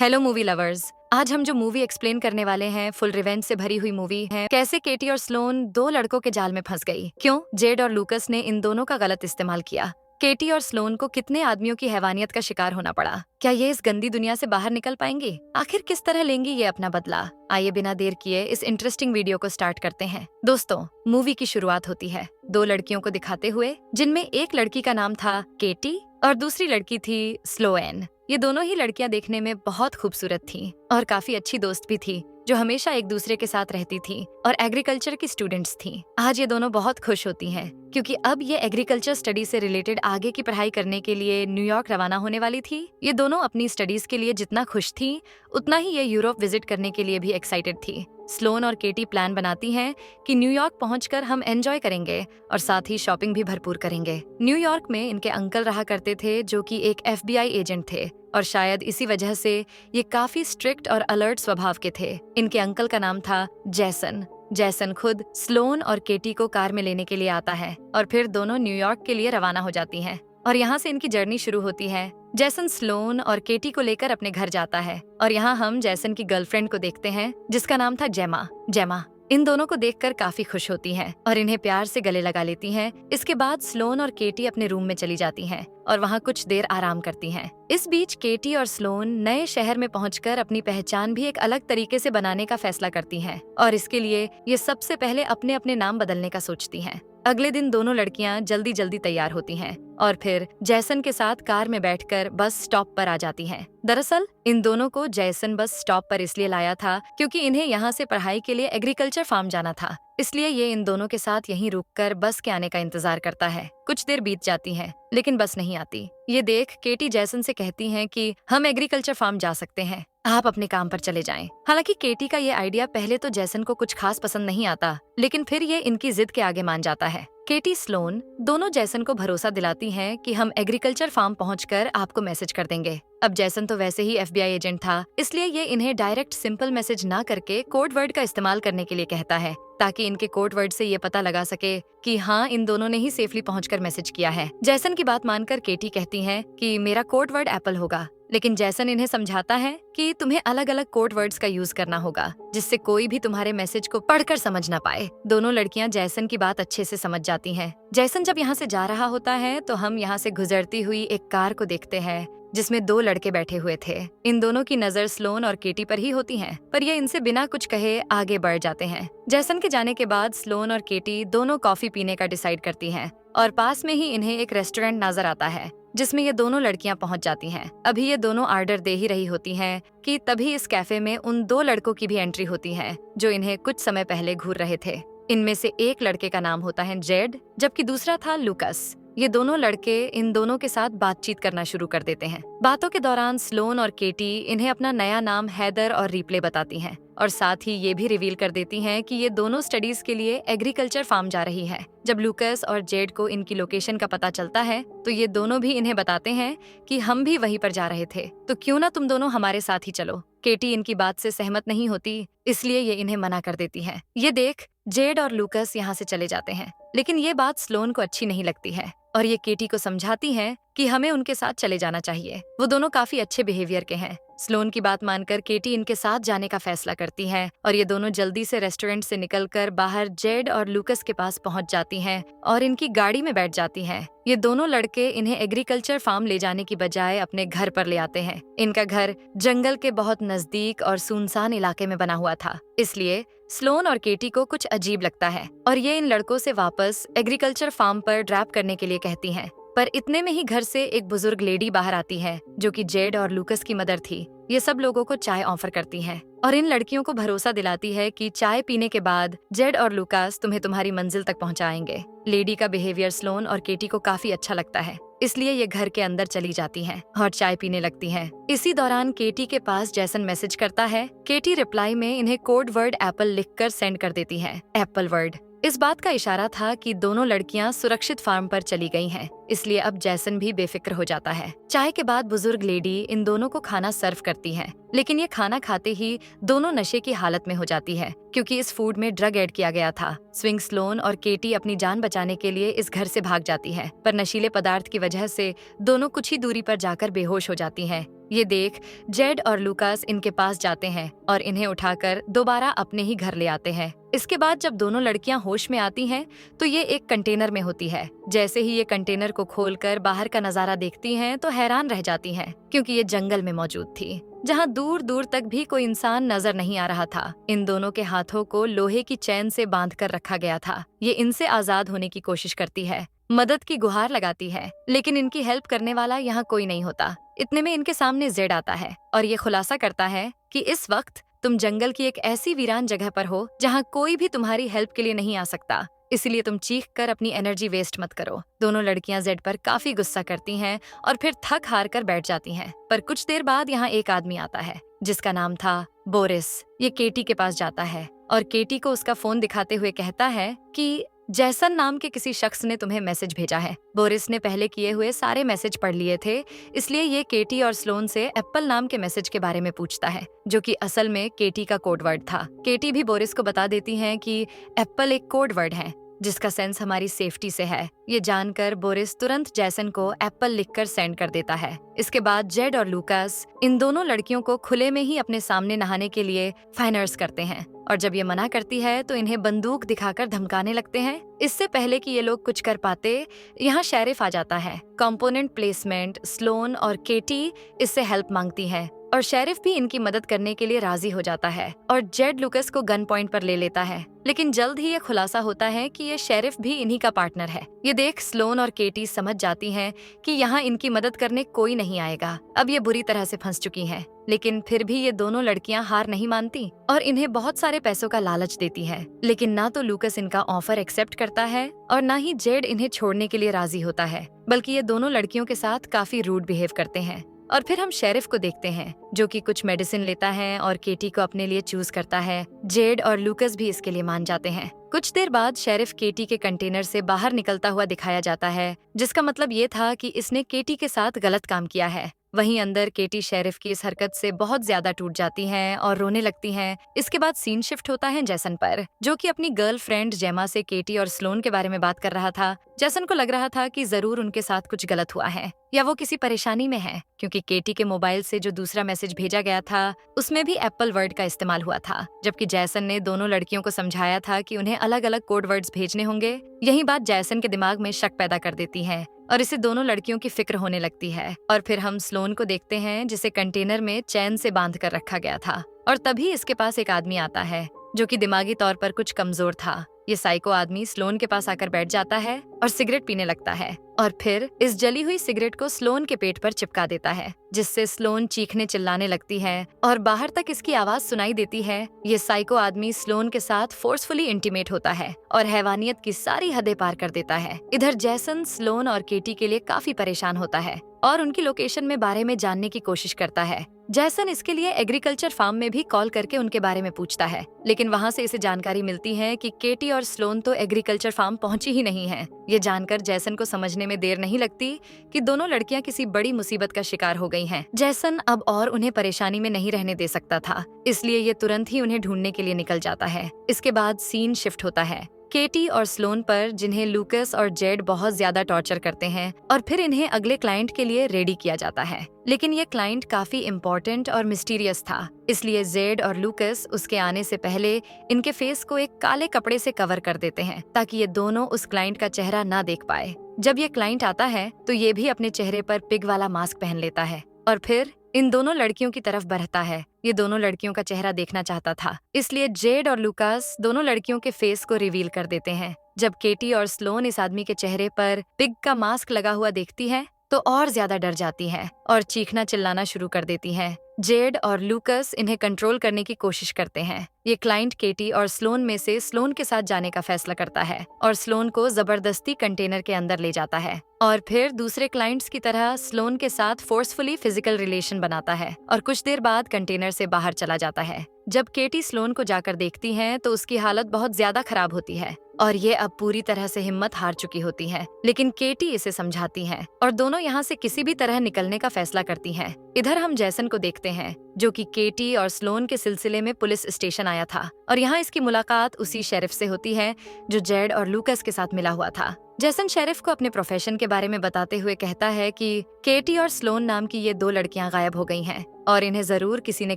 Hello movie lovers. आज हम जो मूवी एक्सप्लेन करने वाले हैं फुल रिवेंज से भरी हुई मूवी है। कैसे केटी और स्लोन दो लड़कों के जाल में फंस गई, क्यों जेड और लूकस ने इन दोनों का गलत इस्तेमाल किया, केटी और स्लोन को कितने आदमियों की हैवानियत का शिकार होना पड़ा, क्या ये इस गंदी दुनिया से बाहर निकल पाएंगी, आखिर किस तरह लेंगी ये अपना बदला। आइए बिना देर किए इस इंटरेस्टिंग वीडियो को स्टार्ट करते हैं। दोस्तों, मूवी की शुरुआत होती है दो लड़कियों को दिखाते हुए, जिनमें एक लड़की का नाम था केटी और दूसरी लड़की थी स्लोएन। ये दोनों ही लड़कियां देखने में बहुत खूबसूरत थीं और काफी अच्छी दोस्त भी थी, जो हमेशा एक दूसरे के साथ रहती थी और एग्रीकल्चर की स्टूडेंट्स थीं। आज ये दोनों बहुत खुश होती हैं क्योंकि अब ये एग्रीकल्चर स्टडी से रिलेटेड आगे की पढ़ाई करने के लिए न्यूयॉर्क रवाना होने वाली थी। ये दोनों अपनी स्टडीज के लिए जितना खुश थी, उतना ही ये यूरोप विजिट करने के लिए भी एक्साइटेड थी। स्लोन और केटी प्लान बनाती हैं कि न्यूयॉर्क पहुंचकर हम एंजॉय करेंगे और साथ ही शॉपिंग भी भरपूर करेंगे। न्यूयॉर्क में इनके अंकल रहा करते थे, जो कि एक FBI एजेंट थे और शायद इसी वजह से ये काफी स्ट्रिक्ट और अलर्ट स्वभाव के थे। इनके अंकल का नाम था जैसन। जैसन खुद स्लोन और केटी को कार में लेने के लिए आता है और फिर दोनों न्यूयॉर्क के लिए रवाना हो जाती हैं और यहाँ से इनकी जर्नी शुरू होती है। जैसन स्लोन और केटी को लेकर अपने घर जाता है और यहाँ हम जैसन की गर्लफ्रेंड को देखते हैं, जिसका नाम था जेमा। जेमा इन दोनों को देखकर काफी खुश होती हैं और इन्हें प्यार से गले लगा लेती हैं। इसके बाद स्लोन और केटी अपने रूम में चली जाती हैं और वहाँ कुछ देर आराम करती हैं। इस बीच केटी और स्लोन नए शहर में पहुंचकर अपनी पहचान भी एक अलग तरीके से बनाने का फैसला करती हैं और इसके लिए ये सबसे पहले अपने अपने नाम बदलने का सोचती हैं। अगले दिन दोनों लड़कियां जल्दी जल्दी तैयार होती हैं और फिर जैसन के साथ कार में बैठकर बस स्टॉप पर आ जाती हैं। दरअसल इन दोनों को जैसन बस स्टॉप पर इसलिए लाया था क्योंकि इन्हें यहाँ से पढ़ाई के लिए एग्रीकल्चर फार्म जाना था, इसलिए ये इन दोनों के साथ यहीं रुककर बस के आने का इंतजार करता है। कुछ देर बीत जाती है लेकिन बस नहीं आती। ये देख केटी जैसन से कहती हैं कि हम एग्रीकल्चर फार्म जा सकते हैं, आप अपने काम पर चले जाएं। हालांकि केटी का ये आइडिया पहले तो जैसन को कुछ खास पसंद नहीं आता, लेकिन फिर ये इनकी जिद के आगे मान जाता है। केटी स्लोन दोनों जैसन को भरोसा दिलाती हैं कि हम एग्रीकल्चर फार्म पहुंचकर आपको मैसेज कर देंगे। अब जैसन तो वैसे ही FBI एजेंट था, इसलिए ये इन्हें डायरेक्ट सिंपल मैसेज ना करके कोड वर्ड का इस्तेमाल करने के लिए कहता है, ताकि इनके कोड वर्ड से ये पता लगा सके कि हाँ, इन दोनों ने ही सेफली पहुंचकर मैसेज किया है। जैसन की बात मानकर केटी कहती है कि मेरा कोड वर्ड एप्पल होगा, लेकिन जैसन इन्हें समझाता है कि तुम्हें अलग अलग कोड वर्ड्स का यूज करना होगा, जिससे कोई भी तुम्हारे मैसेज को पढ़कर समझ ना पाए। दोनों लड़कियां जैसन की बात अच्छे से समझ जाती हैं। जैसन जब यहाँ से जा रहा होता है तो हम यहाँ से गुजरती हुई एक कार को देखते हैं जिसमें दो लड़के बैठे हुए थे। इन दोनों की नजर स्लोन और केटी पर ही होती है, पर ये इनसे बिना कुछ कहे आगे बढ़ जाते हैं। जैसन के जाने के बाद स्लोन और केटी दोनों कॉफी पीने का डिसाइड करती हैं और पास में ही इन्हें एक रेस्टोरेंट नजर आता है जिसमें ये दोनों लड़कियां पहुंच जाती हैं। अभी ये दोनों ऑर्डर दे ही रही होती हैं कि तभी इस कैफे में उन दो लड़कों की भी एंट्री होती है जो इन्हें कुछ समय पहले घूर रहे थे। इनमें से एक लड़के का नाम होता है जेड, जबकि दूसरा था लूकस। ये दोनों लड़के इन दोनों के साथ बातचीत करना शुरू कर देते हैं। बातों के दौरान स्लोन और केटी इन्हें अपना नया नाम हैदर और रिप्ले बताती हैं और साथ ही ये भी रिवील कर देती हैं कि ये दोनों स्टडीज के लिए एग्रीकल्चर फार्म जा रही है। जब लूकस और जेड को इनकी लोकेशन का पता चलता है तो ये दोनों भी इन्हें बताते हैं कि हम भी वहीं पर जा रहे थे, तो क्यों ना तुम दोनों हमारे साथ ही चलो। केटी इनकी बात से सहमत नहीं होती, इसलिए ये इन्हें मना कर देती है। ये देख जेड और लूकस यहाँ से चले जाते हैं, लेकिन ये बात स्लोन को अच्छी नहीं लगती है और ये केटी को समझाती हैं कि हमें उनके साथ चले जाना चाहिए। वो दोनों काफी अच्छे बिहेवियर के हैं। स्लोन की बात मानकर केटी इनके साथ जाने का फैसला करती है और ये दोनों जल्दी से रेस्टोरेंट से निकलकर बाहर जेड और लूकस के पास पहुंच जाती हैं और इनकी गाड़ी में बैठ जाती हैं। ये दोनों लड़के इन्हें एग्रीकल्चर फार्म ले जाने की बजाय अपने घर पर ले आते हैं। इनका घर जंगल के बहुत नजदीक और सुनसान इलाके में बना हुआ था, इसलिए स्लोन और केटी को कुछ अजीब लगता है और ये इन लड़कों से वापस एग्रीकल्चर फार्म पर ड्रॉप करने के लिए कहती हैं। पर इतने में ही घर से एक बुजुर्ग लेडी बाहर आती है जो कि जेड और लूकस की मदर थी। ये सब लोगों को चाय ऑफर करती है और इन लड़कियों को भरोसा दिलाती है कि चाय पीने के बाद जेड और लूकास तुम्हें तुम्हारी मंजिल तक पहुंचाएंगे। लेडी का बिहेवियर स्लोन और केटी को काफी अच्छा लगता है, इसलिए ये घर के अंदर चली जाती हैं और चाय पीने लगती हैं। इसी दौरान केटी के पास जैसन मैसेज करता है। केटी रिप्लाई में इन्हें कोड वर्ड एप्पल लिखकर सेंड कर देती है। एप्पल वर्ड इस बात का इशारा था कि दोनों लड़कियां सुरक्षित फार्म पर चली गई हैं, इसलिए अब जैसन भी बेफिक्र हो जाता है। चाय के बाद बुजुर्ग लेडी इन दोनों को खाना सर्व करती है, लेकिन ये खाना खाते ही दोनों नशे की हालत में हो जाती है क्योंकि इस फूड में ड्रग ऐड किया गया था। स्विंग स्लोन और केटी अपनी जान बचाने के लिए इस घर से भाग जाती है, पर नशीले पदार्थ की वजह से दोनों कुछ ही दूरी पर जाकर बेहोश हो जाती हैं। ये देख जेड और लूकास इनके पास जाते हैं और इन्हें उठाकर दोबारा अपने ही घर ले आते हैं। इसके बाद जब दोनों लड़कियां होश में आती हैं, तो ये एक कंटेनर में होती है। जैसे ही ये कंटेनर को खोलकर बाहर का नजारा देखती हैं, तो हैरान रह जाती हैं, क्योंकि ये जंगल में मौजूद थी, जहां दूर दूर तक भी कोई इंसान नजर नहीं आ रहा था। इन दोनों के हाथों को लोहे की चैन से बांध कर रखा गया था। ये इनसे आजाद होने की कोशिश करती है, मदद की गुहार लगाती है, लेकिन इनकी हेल्प करने वाला यहाँ कोई नहीं होता। इतने में इनके सामने जेड आता है और ये खुलासा करता है कि इस वक्त तुम जंगल की एक ऐसी वीरान जगह पर हो जहाँ कोई भी तुम्हारी हेल्प के लिए नहीं आ सकता, इसलिए तुम चीख कर अपनी एनर्जी वेस्ट मत करो। दोनों लड़कियां जेड पर काफी गुस्सा करती हैं और फिर थक हार कर बैठ जाती हैं। पर कुछ देर बाद यहाँ एक आदमी आता है जिसका नाम था बोरिस। ये केटी के पास जाता है और केटी को उसका फोन दिखाते हुए कहता है कि जैसन नाम के किसी शख्स ने तुम्हें मैसेज भेजा है। बोरिस ने पहले किए हुए सारे मैसेज पढ़ लिए थे, इसलिए ये केटी और स्लोन से एप्पल नाम के मैसेज के बारे में पूछता है, जो कि असल में केटी का कोड वर्ड था। केटी भी बोरिस को बता देती है कि एप्पल एक कोड वर्ड है जिसका सेंस हमारी सेफ्टी से है। ये जानकर बोरिस तुरंत जैसन को एप्पल लिखकर सेंड कर देता है। इसके बाद जेड और लूकास इन दोनों लड़कियों को खुले में ही अपने सामने नहाने के लिए फाइनर्स करते हैं, और जब ये मना करती है तो इन्हें बंदूक दिखाकर धमकाने लगते हैं। इससे पहले कि ये लोग कुछ कर पाते, यहाँ शेरिफ आ जाता है। कंपोनेंट प्लेसमेंट, स्लोन और केटी इससे हेल्प मांगती है और शेरिफ भी इनकी मदद करने के लिए राजी हो जाता है और जेड लुकस को गन पॉइंट पर ले लेता है। लेकिन जल्द ही ये खुलासा होता है कि ये शेरिफ भी इन्हीं का पार्टनर है। ये देख स्लोन और केटी समझ जाती हैं कि यहाँ इनकी मदद करने कोई नहीं आएगा। अब ये बुरी तरह से फंस चुकी हैं, लेकिन फिर भी ये दोनों लड़कियां हार नहीं मानती और इन्हें बहुत सारे पैसों का लालच देती है। लेकिन ना तो लूकस इनका ऑफर एक्सेप्ट करता है और ना ही जेड इन्हें छोड़ने के लिए राजी होता है, बल्कि ये दोनों लड़कियों के साथ काफी रूड बिहेव करते हैं। और फिर हम शेरिफ को देखते हैं, जो कि कुछ मेडिसिन लेता है और केटी को अपने लिए चूज करता है। जेड और लूकस भी इसके लिए मान जाते हैं। कुछ देर बाद शेरिफ केटी के कंटेनर से बाहर निकलता हुआ दिखाया जाता है, जिसका मतलब ये था कि इसने केटी के साथ गलत काम किया है। वहीं अंदर केटी शेरिफ की इस हरकत से बहुत ज्यादा टूट जाती हैं और रोने लगती हैं। इसके बाद सीन शिफ्ट होता है जैसन पर, जो कि अपनी गर्लफ्रेंड जेमा से केटी और स्लोन के बारे में बात कर रहा था। जैसन को लग रहा था कि जरूर उनके साथ कुछ गलत हुआ है या वो किसी परेशानी में है, क्योंकि केटी के मोबाइल से जो दूसरा मैसेज भेजा गया था उसमें भी एप्पल वर्ड का इस्तेमाल हुआ था, जबकि जैसन ने दोनों लड़कियों को समझाया था कि उन्हें अलग अलग कोड वर्ड्स भेजने होंगे। यही बात जैसन के दिमाग में शक पैदा कर देती है और इसे दोनों लड़कियों की फिक्र होने लगती है। और फिर हम स्लोन को देखते हैं, जिसे कंटेनर में चैन से बांध कर रखा गया था, और तभी इसके पास एक आदमी आता है जो कि दिमागी तौर पर कुछ कमजोर था। ये साइको आदमी स्लोन के पास आकर बैठ जाता है और सिगरेट पीने लगता है और फिर इस जली हुई सिगरेट को स्लोन के पेट पर चिपका देता है, जिससे स्लोन चीखने चिल्लाने लगती है और बाहर तक इसकी आवाज सुनाई देती है। ये साइको आदमी स्लोन के साथ फोर्सफुली इंटीमेट होता है और हैवानियत की सारी हदें पार कर देता है। इधर जैसन स्लोन और केटी के लिए काफी परेशान होता है और उनकी लोकेशन में बारे में जानने की कोशिश करता है। जैसन इसके लिए एग्रीकल्चर फार्म में भी कॉल करके उनके बारे में पूछता है, लेकिन वहाँ से इसे जानकारी मिलती है कि केटी और स्लोन तो एग्रीकल्चर फार्म पहुंची ही नहीं है। ये जानकर जैसन को समझने में देर नहीं लगती कि दोनों लड़कियां किसी बड़ी मुसीबत का शिकार हो गई हैं। जैसन अब और उन्हें परेशानी में नहीं रहने दे सकता था, इसलिए ये तुरंत ही उन्हें ढूंढने के लिए निकल जाता है। इसके बाद सीन शिफ्ट होता है केटी और स्लोन पर, जिन्हें लूकस और जेड बहुत ज्यादा टॉर्चर करते हैं, और फिर इन्हें अगले क्लाइंट के लिए रेडी किया जाता है। लेकिन ये क्लाइंट काफी इम्पोर्टेंट और मिस्टीरियस था, इसलिए जेड और लूकस उसके आने से पहले इनके फेस को एक काले कपड़े से कवर कर देते हैं, ताकि ये दोनों उस क्लाइंट का चेहरा ना देख पाए। जब ये क्लाइंट आता है तो ये भी अपने चेहरे पर पिग वाला मास्क पहन लेता है और फिर इन दोनों लड़कियों की तरफ बढ़ता है। ये दोनों लड़कियों का चेहरा देखना चाहता था, इसलिए जेड और लूकास दोनों लड़कियों के फेस को रिवील कर देते हैं। जब केटी और स्लोन इस आदमी के चेहरे पर पिग का मास्क लगा हुआ देखती है तो और ज्यादा डर जाती है और चीखना चिल्लाना शुरू कर देती है। जेड और लूकस इन्हें कंट्रोल करने की कोशिश करते हैं। ये क्लाइंट केटी और स्लोन में से स्लोन के साथ जाने का फैसला करता है और स्लोन को जबरदस्ती कंटेनर के अंदर ले जाता है और फिर दूसरे क्लाइंट्स की तरह स्लोन के साथ फोर्सफुली फिजिकल रिलेशन बनाता है और कुछ देर बाद कंटेनर से बाहर चला जाता है। जब केटी स्लोन को जाकर देखती है तो उसकी हालत बहुत ज्यादा खराब होती है और ये अब पूरी तरह से हिम्मत हार चुकी होती है, लेकिन केटी इसे समझाती है और दोनों यहाँ से किसी भी तरह निकलने का फैसला करती हैं। इधर हम जैसन को देखते हैं, जो कि केटी और स्लोन के सिलसिले में पुलिस स्टेशन आया था और यहाँ इसकी मुलाकात उसी शेरिफ से होती है जो जेड और लूकस के साथ मिला हुआ था। जैसन शेरिफ को अपने प्रोफेशन के बारे में बताते हुए कहता है कि केटी और स्लोन नाम की ये 2 लड़कियां गायब हो गई हैं और इन्हें जरूर किसी ने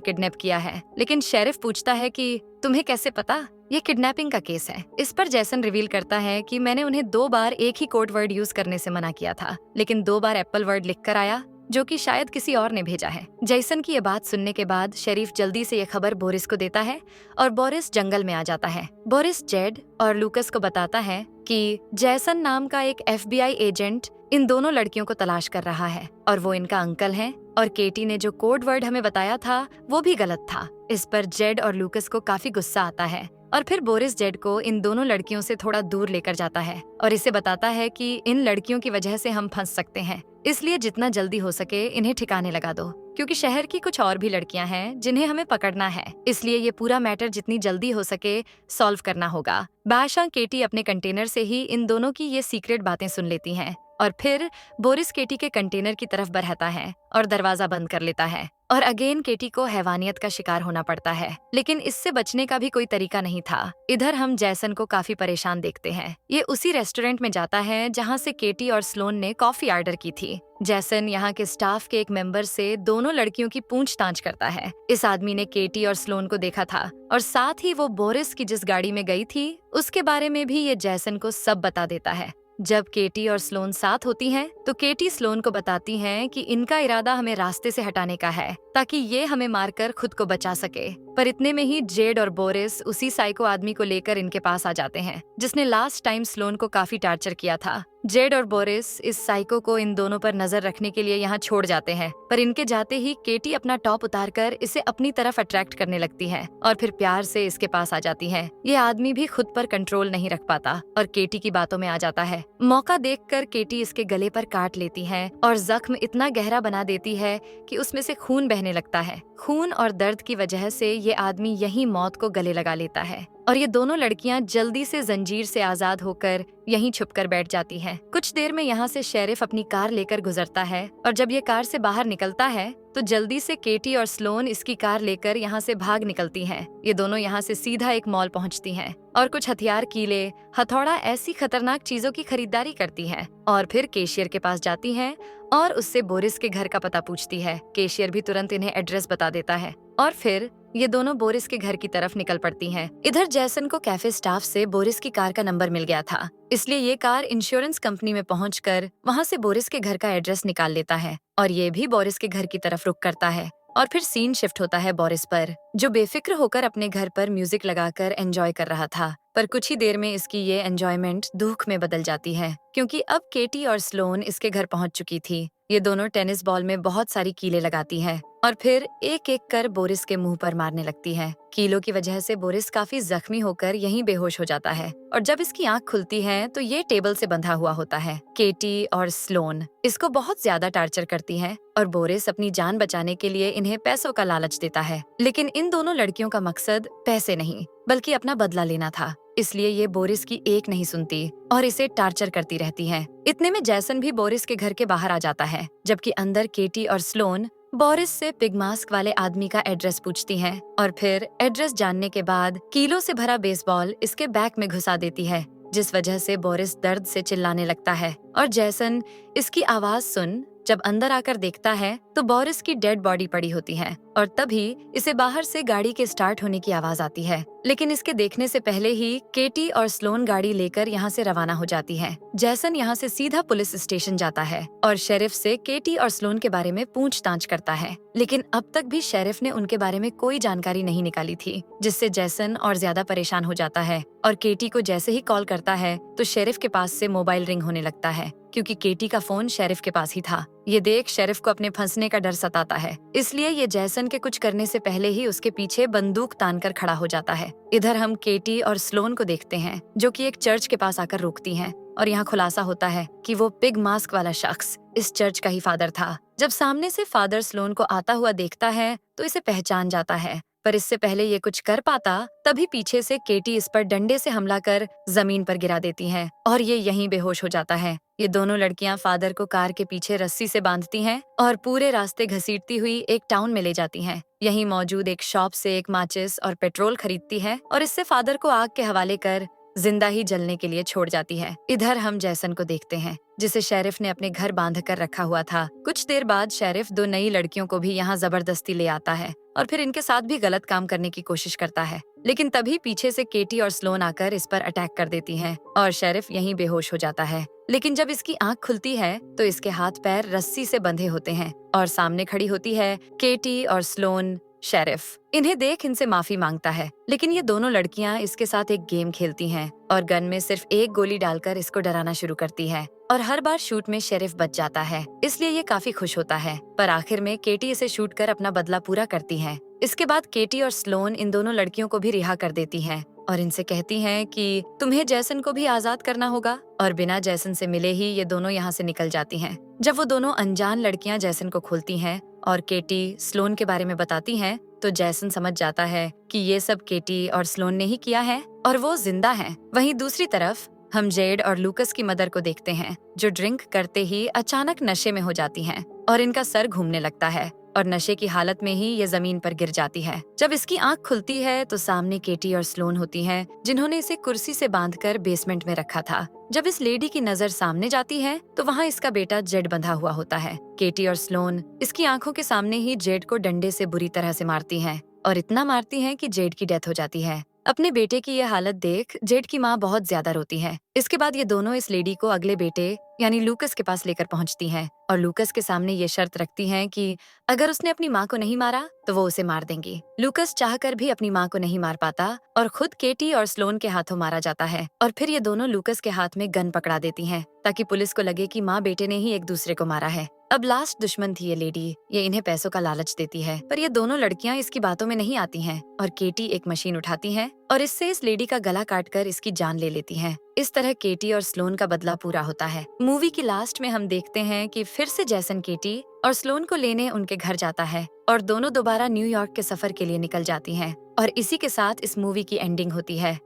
किडनैप किया है। लेकिन शेरिफ पूछता है कि तुम्हें कैसे पता? ये किडनैपिंग का केस है। इस पर जैसन रिवील करता है कि मैंने उन्हें 2 बार एक ही कोड वर्ड यूज करने से मना किया था, लेकिन 2 बार एप्पल वर्ड लिख कर आया, जो कि शायद किसी और ने भेजा है। जैसन की ये बात सुनने के बाद शेरिफ जल्दी से ये खबर बोरिस को देता है और बोरिस जंगल में आ जाता है। बोरिस जेड और लूकस को बताता है कि जैसन नाम का एक FBI एजेंट इन दोनों लड़कियों को तलाश कर रहा है और वो इनका अंकल है और केटी ने जो कोड वर्ड हमें बताया था वो भी गलत था। इस पर जेड और लूकस को काफी गुस्सा आता है और फिर बोरिस जेड को इन दोनों लड़कियों से थोड़ा दूर लेकर जाता है और इसे बताता है कि इन लड़कियों की वजह से हम फंस सकते हैं, इसलिए जितना जल्दी हो सके इन्हें ठिकाने लगा दो, क्योंकि शहर की कुछ और भी लड़कियां हैं जिन्हें हमें पकड़ना है, इसलिए ये पूरा मैटर जितनी जल्दी हो सके सॉल्व करना होगा। बादशाह केटी अपने कंटेनर से ही इन दोनों की ये सीक्रेट बातें सुन लेती हैं और फिर बोरिस केटी के कंटेनर की तरफ बढ़ता है और दरवाजा बंद कर लेता है और अगेन केटी को हैवानियत का शिकार होना पड़ता है, लेकिन इससे बचने का भी कोई तरीका नहीं था। इधर हम जैसन को काफी परेशान देखते हैं। ये उसी रेस्टोरेंट में जाता है जहाँ से केटी और स्लोन ने कॉफी ऑर्डर की थी। जैसन यहाँ के स्टाफ के एक मेंबर से दोनों लड़कियों की पूछताछ करता है। इस आदमी ने केटी और स्लोन को देखा था और साथ ही वो बोरिस की जिस गाड़ी में गई थी उसके बारे में भी ये जैसन को सब बता देता है। जब केटी और स्लोन साथ होती हैं, तो केटी स्लोन को बताती हैं कि इनका इरादा हमें रास्ते से हटाने का है ताकि ये हमें मारकर खुद को बचा सके। पर इतने में ही जेड और बोरिस उसी साइको आदमी को लेकर इनके पास आ जाते हैं जिसने लास्ट टाइम स्लोन को काफी टार्चर किया था। जेड और बोरिस इस साइको को इन दोनों पर नजर रखने के लिए यहाँ छोड़ जाते हैं, पर इनके जाते ही केटी अपना टॉप उतारकर इसे अपनी तरफ अट्रैक्ट करने लगती है और फिर प्यार से इसके पास आ जाती है। ये आदमी भी खुद पर कंट्रोल नहीं रख पाता और केटी की बातों में आ जाता है। मौका देखकर केटी इसके गले पर काट लेती है और जख्म इतना गहरा बना देती है कि उसमें से खून बहने लगता है। खून और दर्द की वजह से ये आदमी यहीं मौत को गले लगा लेता है और ये दोनों लड़कियां जल्दी से जंजीर से आजाद होकर यहीं छुपकर बैठ जाती हैं। कुछ देर में यहाँ से शेरिफ अपनी कार लेकर गुजरता है और जब ये कार से बाहर निकलता है तो जल्दी से केटी और स्लोन इसकी कार लेकर यहाँ से भाग निकलती हैं। ये दोनों यहाँ से सीधा एक मॉल पहुँचती हैं और कुछ हथियार, कीले, हथौड़ा ऐसी खतरनाक चीजों की खरीदारी करती हैं और फिर केशियर के पास जाती हैं और उससे बोरिस के घर का पता पूछती है। केशियर भी तुरंत इन्हें एड्रेस बता देता है और फिर ये दोनों बोरिस के घर की तरफ निकल पड़ती हैं। इधर जैसन को कैफे स्टाफ से बोरिस की कार का नंबर मिल गया था, इसलिए ये कार इंश्योरेंस कंपनी में पहुंचकर वहां से बोरिस के घर का एड्रेस निकाल लेता है और ये भी बोरिस के घर की तरफ रुख करता है। और फिर सीन शिफ्ट होता है बोरिस पर, जो बेफिक्र होकर अपने घर पर म्यूजिक लगाकर एंजॉय कर रहा था। पर कुछ ही देर में इसकी ये एंजॉयमेंट दुख में बदल जाती है, क्योंकि अब केटी और स्लोन इसके घर पहुंच चुकी थी। ये दोनों टेनिस बॉल में बहुत सारी कीलें लगाती है और फिर एक एक कर बोरिस के मुंह पर मारने लगती है। कीलों की वजह से बोरिस काफी जख्मी होकर यहीं बेहोश हो जाता है और जब इसकी आंख खुलती है तो ये टेबल से बंधा हुआ होता है। केटी और स्लोन इसको बहुत ज्यादा टार्चर करती हैं और बोरिस अपनी जान बचाने के लिए इन्हें पैसों का लालच देता है, लेकिन इन दोनों लड़कियों का मकसद पैसे नहीं बल्कि अपना बदला लेना था, इसलिए ये बोरिस की एक नहीं सुनती और इसे टार्चर करती रहती है। इतने में जैसन भी बोरिस के घर के बाहर आ जाता है, जबकि अंदर केटी और स्लोन बोरिस से पिग मास्क वाले आदमी का एड्रेस पूछती हैं और फिर एड्रेस जानने के बाद कीलों से भरा बेसबॉल इसके बैग में घुसा देती है, जिस वजह से बोरिस दर्द से चिल्लाने लगता है और जैसन इसकी आवाज सुन जब अंदर आकर देखता है तो बोरिस की डेड बॉडी पड़ी होती है और तभी इसे बाहर से गाड़ी के स्टार्ट होने की आवाज आती है, लेकिन इसके देखने से पहले ही केटी और स्लोन गाड़ी लेकर यहाँ से रवाना हो जाती हैं। जैसन यहाँ से सीधा पुलिस स्टेशन जाता है और शेरिफ से केटी और स्लोन के बारे में पूछताछ करता है, लेकिन अब तक भी शेरिफ ने उनके बारे में कोई जानकारी नहीं निकाली थी, जिससे जैसन और ज्यादा परेशान हो जाता है और केटी को जैसे ही कॉल करता है तो शेरिफ के पास से मोबाइल रिंग होने लगता है, क्योंकि केटी का फोन शेरिफ के पास ही था। ये देख शेरिफ को अपने फंसने का डर सताता है, इसलिए ये जैसन के कुछ करने से पहले ही उसके पीछे बंदूक तानकर खड़ा हो जाता है। इधर हम केटी और स्लोन को देखते हैं, जो कि एक चर्च के पास आकर रुकती हैं और यहाँ खुलासा होता है कि वो पिग मास्क वाला शख्स इस चर्च का ही फादर था। जब सामने से फादर स्लोन को आता हुआ देखता है तो इसे पहचान जाता है पर इससे पहले ये कुछ कर पाता तभी पीछे से केटी इस पर डंडे से हमला कर जमीन पर गिरा देती है और ये यहीं बेहोश हो जाता है। ये दोनों लड़कियां फादर को कार के पीछे रस्सी से बांधती हैं और पूरे रास्ते घसीटती हुई एक टाउन में ले जाती हैं। यहीं मौजूद एक शॉप से एक माचिस और पेट्रोल खरीदती है और इससे फादर को आग के हवाले कर जिंदा ही जलने के लिए छोड़ जाती है। इधर हम जैसन को देखते हैं जिसे शेरिफ ने अपने घर बांध कर रखा हुआ था। कुछ देर बाद शेरिफ दो नई लड़कियों को भी यहाँ जबरदस्ती ले आता है और फिर इनके साथ भी गलत काम करने की कोशिश करता है, लेकिन तभी पीछे से केटी और स्लोन आकर इस पर अटैक कर देती हैं और शेरिफ यहीं बेहोश हो जाता है। लेकिन जब इसकी आंख खुलती है तो इसके हाथ पैर रस्सी से बंधे होते हैं और सामने खड़ी होती है केटी और स्लोन। शेरिफ इन्हें देख इनसे माफी मांगता है, लेकिन ये दोनों लड़कियां इसके साथ एक गेम खेलती हैं और गन में सिर्फ एक गोली डालकर इसको डराना शुरू करती है और हर बार शूट में शेरिफ बच जाता है, इसलिए ये काफी खुश होता है। पर आखिर में केटी इसे शूट कर अपना बदला पूरा करती है। इसके बाद केटी और स्लोन इन दोनों लड़कियों को भी रिहा कर देती हैं और इनसे कहती हैं कि तुम्हें जैसन को भी आजाद करना होगा, और बिना जैसन से मिले ही ये दोनों यहाँ से निकल जाती हैं। जब वो दोनों अनजान लड़कियां जैसन को खोलती हैं और केटी स्लोन के बारे में बताती हैं तो जैसन समझ जाता है कि ये सब केटी और स्लोन ने ही किया है और वो जिंदा हैं। वहीं दूसरी तरफ हम जेड और लूकस की मदर को देखते हैं जो ड्रिंक करते ही अचानक नशे में हो जाती हैं और इनका सर घूमने लगता है और नशे की हालत में ही ये जमीन पर गिर जाती है। जब इसकी आंख खुलती है तो सामने केटी और स्लोन होती हैं जिन्होंने इसे कुर्सी से बांधकर बेसमेंट में रखा था। जब इस लेडी की नजर सामने जाती है तो वहाँ इसका बेटा जेड बंधा हुआ होता है। केटी और स्लोन इसकी आंखों के सामने ही जेड को डंडे से बुरी तरह से मारती हैं और इतना मारती हैं कि जेड की डेथ हो जाती है। अपने बेटे की ये हालत देख जेड की माँ बहुत ज्यादा रोती है। इसके बाद ये दोनों इस लेडी को अगले बेटे यानी लूकस के पास लेकर पहुंचती हैं और लूकस के सामने ये शर्त रखती हैं कि अगर उसने अपनी माँ को नहीं मारा तो वो उसे मार देंगी। लूकस चाहकर भी अपनी माँ को नहीं मार पाता और खुद केटी और स्लोन के हाथों मारा जाता है और फिर ये दोनों लूकस के हाथ में गन पकड़ा देती हैं ताकि पुलिस को लगे कि माँ बेटे ने ही एक दूसरे को मारा है। अब लास्ट दुश्मन थी ये लेडी, ये इन्हें पैसों का लालच देती है, पर ये दोनों लड़कियां इसकी बातों में नहीं आती हैं और केटी एक मशीन उठाती है और इससे इस लेडी का गला काटकर इसकी जान ले लेती है। इस तरह केटी और स्लोन का बदला पूरा होता है। मूवी की लास्ट में हम देखते हैं कि फिर से जैसन केटी और स्लोन को लेने उनके घर जाता है और दोनों दोबारा न्यूयॉर्क के सफर के लिए निकल जाती हैं और इसी के साथ इस मूवी की एंडिंग होती है।